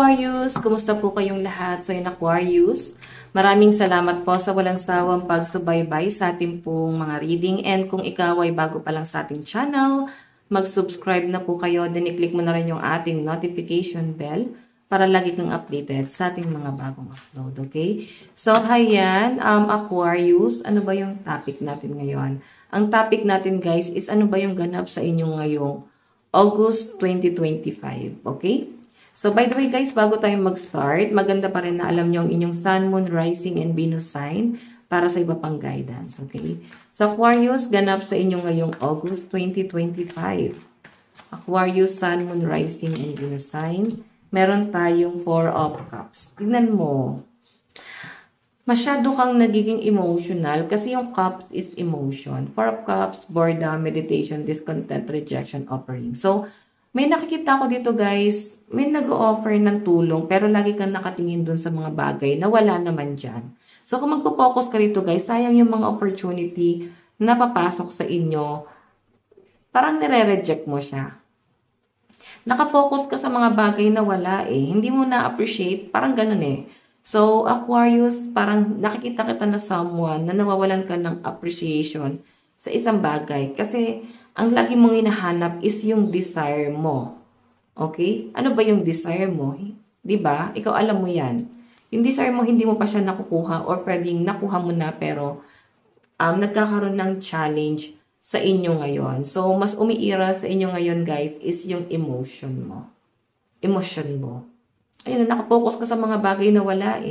Aquarius! Kumusta po kayong lahat? So, yun Aquarius, maraming salamat po sa walang sawang pagsubaybay sa ating pong mga reading. And kung ikaw ay bago pa lang sa ating channel, mag-subscribe na po kayo. Then, i-click mo na rin yung ating notification bell para lagi kang updated sa ating mga bagong upload. Okay? So, hayan, Aquarius, ano ba yung topic natin ngayon? Ang topic natin, guys, is ano ba yung ganap sa inyong ngayong August 2025. Okay? So, by the way, guys, bago tayo mag-start, maganda pa rin na alam nyo ang inyong Sun, Moon, Rising, and Venus sign para sa iba pang guidance. Okay? So, Aquarius, ganap sa inyong ngayong August 2025. Aquarius, Sun, Moon, Rising, and Venus sign. Meron tayong 4 of Cups. Tignan mo. Masyado kang nagiging emotional kasi yung Cups is emotion. 4 of Cups, boredom, meditation, discontent, rejection, offering. So, may nakikita ko dito guys, may nag-offer ng tulong pero lagi kang nakatingin dun sa mga bagay na wala naman dyan. So kung magpo-focus ka rito guys, sayang yung mga opportunity na papasok sa inyo, parang nire-reject mo siya. Nakapokus ka sa mga bagay na wala hindi mo na-appreciate, parang ganun So Aquarius, parang nakikita kita na someone na nawawalan ka ng appreciation sa isang bagay kasi ang lagi mong hinahanap is yung desire mo. Okay? Ano ba yung desire mo? Diba? Ikaw alam mo yan. Yung desire mo, hindi mo pa siya nakukuha or pwedeng nakuha mo na pero nagkakaroon ng challenge sa inyo ngayon. So, mas umiiral sa inyo ngayon, guys, is yung emotion mo. Emotion mo. Ayun, nakapokus ka sa mga bagay na wala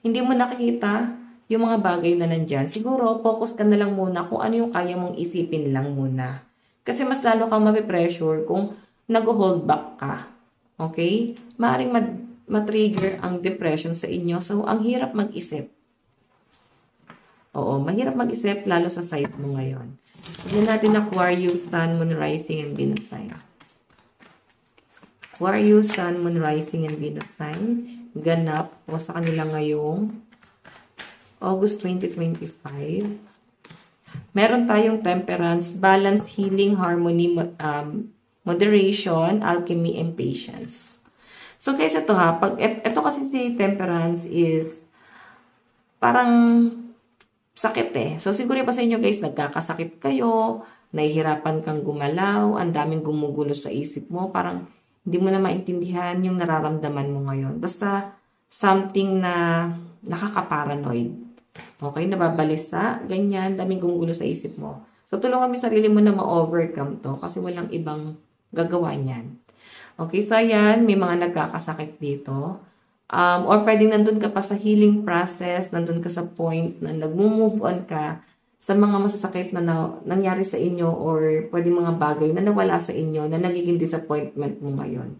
Hindi mo nakikita yung mga bagay na nandyan. Siguro, focus ka na lang muna kung ano yung kaya mong isipin lang muna. Kasi mas lalo kang mapipressure kung nag-hold back ka. Okay? Maaring matrigger ang depression sa inyo. So, ang hirap mag-isip. Oo, mahirap mag-isip lalo sa side mo ngayon. Tignan natin Aquarius, Sun, Moon, Rising, and Venus sign. Aquarius, Sun, Moon, Rising, and Venus sign. Ganap po sa kanila ngayong August 2025. Meron tayong temperance, balance, healing, harmony, moderation, alchemy, and patience. So guys, ito ito kasi si temperance is parang sakit So siguro pa sa inyo guys, nagkakasakit kayo, nahihirapan kang gumalaw, ang daming gumugulo sa isip mo, parang hindi mo na maintindihan yung nararamdaman mo ngayon. Basta something na nakaka-paranoid. Okay, nababalisa, ganyan, daming gumugulo sa isip mo. So, tulungan mo sarili mo na ma-overcome to kasi walang ibang gagawa niyan. Okay, so ayan, may mga nagkakasakit dito. Or pwedeng nandun ka pa sa healing process, nandun ka sa point na nag-move on ka sa mga masasakit na nangyari sa inyo or pwedeng mga bagay na nawala sa inyo na nagiging disappointment mo ngayon.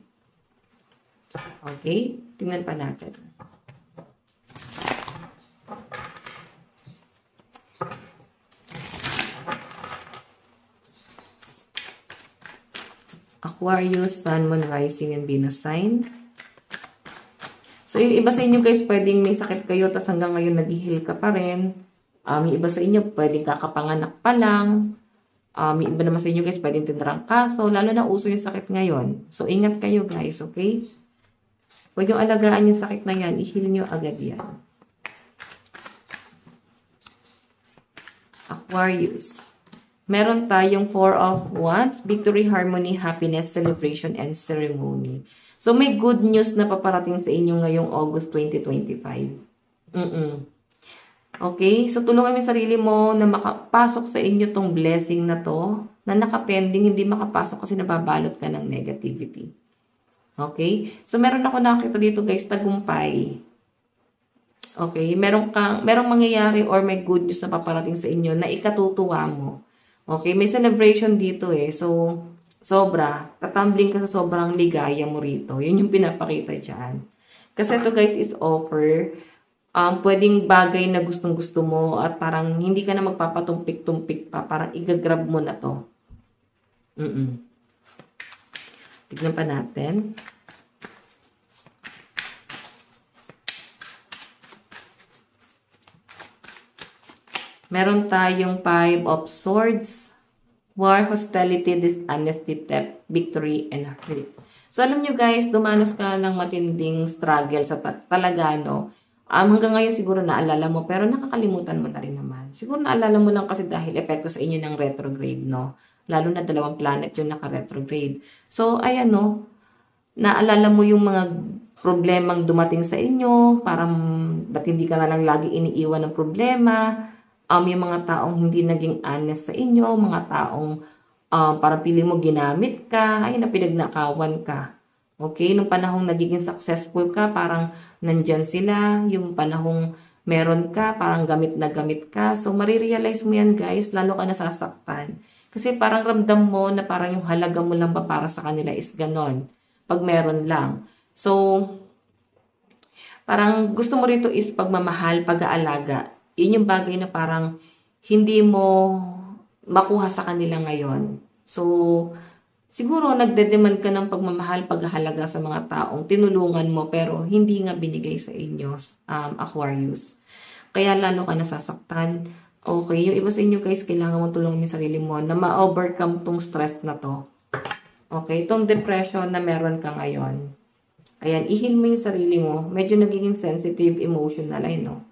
Okay, tingnan pa natin. Aquarius, Sun, Moon, Rising, and Venus sign. So, yung iba sa inyo guys, pwedeng may sakit kayo, tas hanggang ngayon nag-heal ka pa rin. Yung iba sa inyo, pwedeng kakapanganak pa lang. Yung iba naman sa inyo guys, pwedeng tindarang kaso. Lalo na uso yung sakit ngayon. So, ingat kayo guys, okay? Huwag yung alagaan yung sakit na yan. I-heal nyo agad yan. Aquarius. Meron tayong 4 of Wands, victory, harmony, happiness, celebration, and ceremony. So, may good news na paparating sa inyo ngayong August 2025. Okay? So, tulungan mo yung sarili mo na makapasok sa inyo tong blessing na to, na nakapending, hindi makapasok kasi nababalot ka ng negativity. Okay? So, meron ako nakita dito guys, tagumpay. Okay? Merong mangyayari or may good news na paparating sa inyo na ikatutuwa mo. Okay, may celebration dito So, tatumbling ka sa sobrang ligaya mo rito. Yun yung pinapakita dyan. Kasi ito guys is offer. Pwedeng bagay na gustong-gusto mo at parang hindi ka na magpapatumpik-tumpik pa. Parang igagrab mo na to. Tignan pa natin. Meron tayong 5 of Swords, War, hostility, dishonesty, theft, victory, and hurt. So, alam nyo guys, dumanas ka ng matinding struggle sa talaga, no? Hanggang ngayon siguro naalala mo, pero nakakalimutan mo na rin naman. Siguro naalala mo lang kasi dahil epekto sa inyo ng retrograde, no? Lalo na 2 planet yung naka-retrograde. So, ayan, no? Naalala mo yung mga problemang dumating sa inyo, parang ba't hindi ka na lang lagi iniiwan ng problema, yung mga taong hindi naging honest sa inyo, mga taong parang pili mo ginamit ka, ay na pinagnakawan ka. Okay? Nung panahong nagiging successful ka, parang nandyan sila. Yung panahong meron ka, parang gamit na gamit ka. So, marirealize mo yan guys, lalo ka nasasaktan. Kasi parang ramdam mo na parang yung halaga mo lang ba para sa kanila is ganon. Pag meron lang. So, parang gusto mo rito is pagmamahal, pag-aalaga. Yun yung bagay na parang hindi mo makuha sa kanila ngayon. So, siguro nagde-demand ka ng pagmamahal, paghahalaga sa mga taong tinulungan mo pero hindi nga binigay sa inyo, Aquarius. Kaya lalo ka nasasaktan. Okay, yung iba sa inyo guys, kailangan mong tulungan yung sarili mo na ma-overcome tong stress na to. Okay, itong depression na meron ka ngayon. Ayan, i-heal mo yung sarili mo. Medyo nagiging sensitive, emotional, ay no.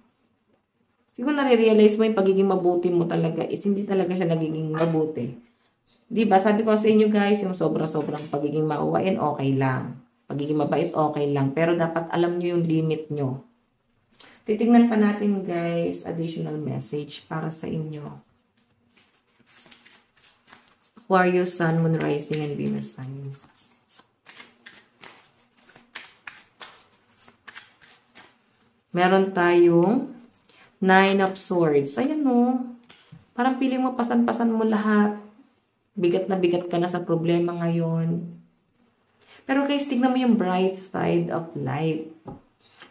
Siguro nare-realize mo yung pagiging mabuti mo talaga is hindi talaga siya nagiging mabuti. Diba? Sabi ko sa inyo guys, yung sobrang pagiging mauwain, okay lang. Pagiging mabait, okay lang. Pero dapat alam nyo yung limit nyo. Titignan pa natin guys, additional message para sa inyo. Aquarius, Sun, Moon, Rising, and Venus sign. Meron tayong 9 of Swords. Ayan o. Parang piling mo, pasan-pasan mo lahat. Bigat na bigat ka na sa problema ngayon. Pero guys, tignan mo yung bright side of life.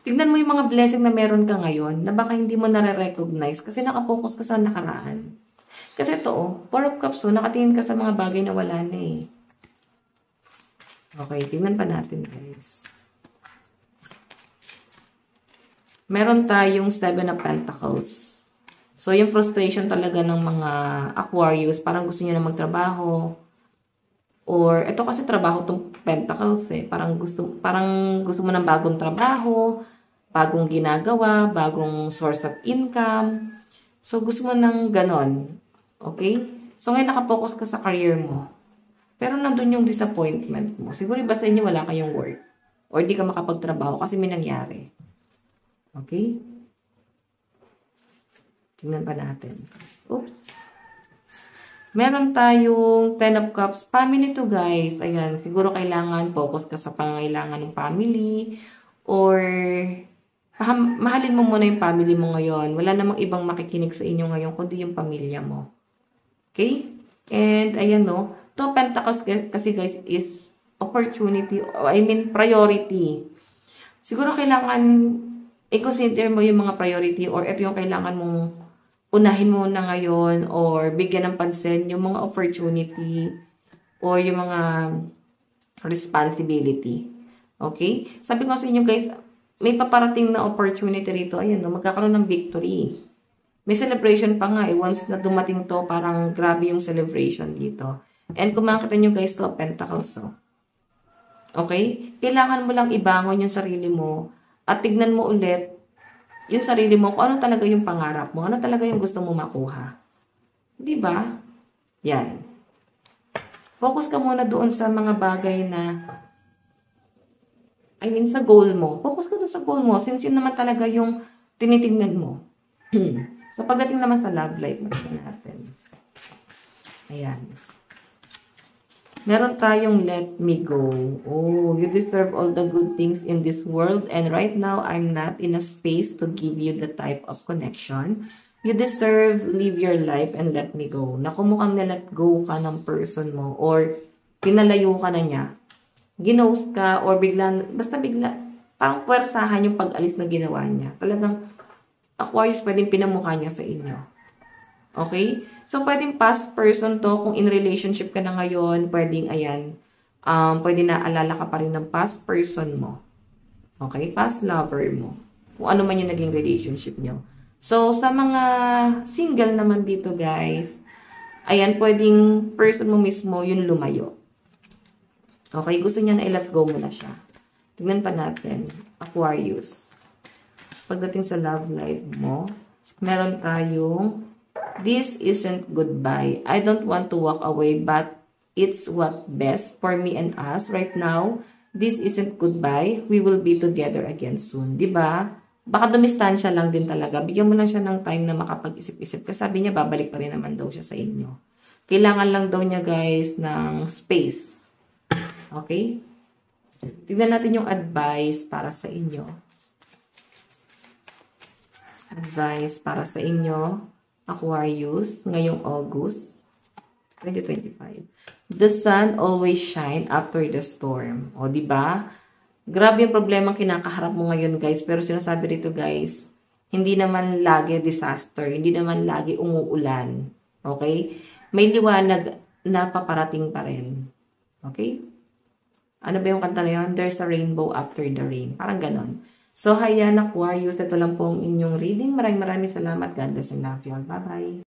Tignan mo yung mga blessing na meron ka ngayon na baka hindi mo nare-recognize kasi nakapokus ka sa nakaraan. Kasi ito, 4 of Cups, nakatingin ka sa mga bagay na wala na eh. Okay, tignan pa natin guys. Meron tayong 7 of Pentacles. So, yung frustration talaga ng mga Aquarius, parang gusto niya na magtrabaho. Or, ito kasi trabaho tong Pentacles eh. Parang gusto mo ng bagong trabaho, bagong ginagawa, bagong source of income. So, gusto mo ng ganon. Okay? So, ngayon nakapokus ka sa career mo. Pero nandun yung disappointment mo. Siguro iba sa inyo wala kayong work. Or di ka makapagtrabaho kasi may nangyari. Okay? Tingnan pa natin. Oops. Meron tayong 10 of Cups. Family to guys. Ayan, siguro kailangan focus ka sa pangangailangan ng family. Or mahalin mo muna yung family mo ngayon. Wala namang ibang makikinig sa inyo ngayon kundi yung pamilya mo. Okay? And ayan no. To Pentacles kasi guys is opportunity. I mean priority. Siguro kailangan i-consider mo yung mga priority or ito yung kailangan mong unahin mo na ngayon or bigyan ng pansin yung mga opportunity or yung mga responsibility. Okay? Sabi ko sa inyo guys, may paparating na opportunity rito. Ayan, no, magkakaroon ng victory. May celebration pa nga eh. Once na dumating to, parang grabe yung celebration dito. And kung makikita nyo guys to, Pentacles. So. Okay? Kailangan mo lang ibangon yung sarili mo at tignan mo ulit yung sarili mo kung ano talaga yung pangarap mo, ano talaga yung gusto mo makuha. Diba? Yan. Focus ka muna doon sa mga bagay na, I mean, sa goal mo. Focus ka doon sa goal mo since yun naman talaga yung tinitignan mo. So, pagdating naman sa love life, makikita natin. Ayan. Meron tayong let me go. Oh, you deserve all the good things in this world and right now, I'm not in a space to give you the type of connection. You deserve live your life and let me go. Naku, mukhang na-let go ka ng person mo or pinalayo ka na niya. Ginost ka or basta bigla, parang puwersahan yung pag-alis na ginawa niya. Talagang Aquarius pwedeng pinamukha niya sa inyo. Okay? So, pwedeng past person to. Kung in relationship ka na ngayon, pwedeng, ayan, pwede naalala ka pa rin ng past person mo. Okay? Past lover mo. Kung ano man yung naging relationship nyo. So, sa mga single naman dito, guys, Ayan, pwedeng person mo mismo yung lumayo. Okay, gusto niya na i-let go mo na siya. Tignan pa natin, Aquarius. Pagdating sa love life mo, meron tayong, this isn't goodbye. I don't want to walk away, but it's what best for me and us right now. This isn't goodbye. We will be together again soon. Diba? Baka dumistansya lang din talaga. Bigyan mo lang siya ng time na makapag-isip-isip. Kasi sabi niya, babalik pa rin naman daw siya sa inyo. Kailangan lang daw niya, guys, ng space. Okay? Tignan natin yung advice para sa inyo. Advice para sa inyo, Aquarius, ngayong August 2025. The sun always shine after the storm. O, diba? Grabe yung problema kinakaharap mo ngayon, guys. Pero sinasabi dito, guys, hindi naman lagi disaster. Hindi naman lagi umuulan. Okay? May liwanag na paparating pa rin. Okay? Ano ba yung kanta na yun? There's a rainbow after the rain. Parang ganon. So, hayan, Aquarius. Ito lang po ang inyong reading. Maraming salamat. God bless and love you all. Bye-bye.